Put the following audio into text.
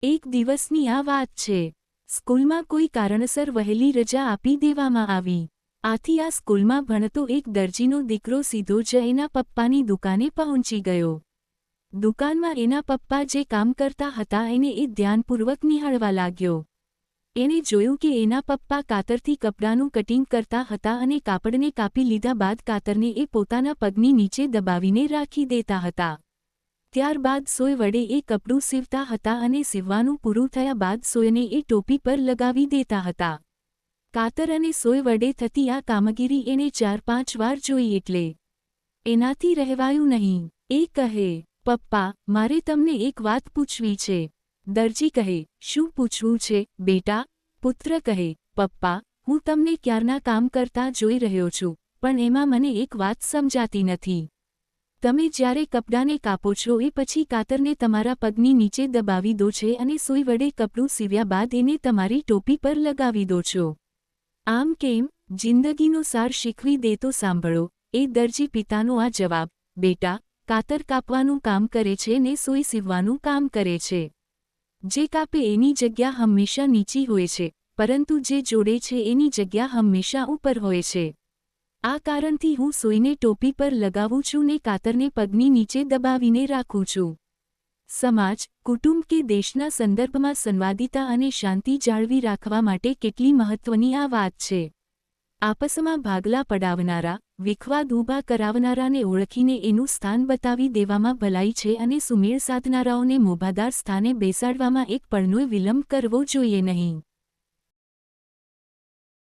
એક દિવસની આ વાત છે। સ્કૂલમાં કોઈ કારણસર વહેલી રજા આપી દેવામાં આવી। આથી આ સ્કૂલમાં ભણતો એક દરજીનો દીકરો સીધો જ એના પપ્પાની દુકાને પહોંચી ગયો। દુકાનમાં એના પપ્પા જે કામ કરતા હતા એને એ ધ્યાનપૂર્વક નિહાળવા લાગ્યો। એણે જોયું કે એના પપ્પા કાતરથી કપડાનું કટિંગ કરતા હતા અને કાપડને કાપી લીધા બાદ કાતરને એ પોતાના પગની નીચે દબાવીને રાખી દેતા હતા। ત્યારબાદ સોય વડે એ કપડું સીવતા હતા અને સીવવાનું પૂરું થયા બાદ સોયને એ ટોપી પર લગાવી દેતા હતા। કાતર અને સોય વડે થતી આ કામગીરી એણે 4-5 વાર જોઈ એટલે એનાથી રહેવાયું નહીં। એ કહે, પપ્પા, મારે તમને એક વાત પૂછવી છે। દરજી કહે, શું પૂછવું છે બેટા? પુત્ર કહે, પપ્પા, હું તમને ક્યારના કામ કરતા જોઈ રહ્યો છું, પણ એમાં મને એક વાત સમજાતી નથી। તમે જ્યારે કપડાને કાપો છો એ પછી કાતરને તમારા પગની નીચે દબાવી દો છે અને સૂઈ વડે કપડું સીવ્યા બાદ એને તમારી ટોપી પર લગાવી દો છો। આમ કેમ? જિંદગીનો સાર શીખવી દે તો સાંભળો। એ દરજી પિતાનો આ જવાબ, બેટા, કાતર કાપવાનું કામ કરે છે ને સૂઈ સીવવાનું કામ કરે છે। જે કાપે એની જગ્યા હંમેશા નીચી હોય છે, પરંતુ જે જોડે છે એની જગ્યા હંમેશા ઉપર હોય છે। આ કારણથી હું સૂઈને ટોપી પર લગાવું છું ને કાતરને પગની નીચે દબાવીને રાખું છું। સમાજ, કુટુંબ કે દેશના સંદર્ભમાં સંવાદિતા અને શાંતિ જાળવી રાખવા માટે કેટલી મહત્વની આ વાત છે। આપસમાં ભાગલા પડાવનારા, વિખવાદ ઊભા કરાવનારાને ઓળખીને એનું સ્થાન બતાવી દેવામાં ભલાઈ છે અને સુમેળ સાધનારાઓને મોભાદાર સ્થાને બેસાડવામાં એક પળનોય વિલંબ કરવો જોઈએ નહીં।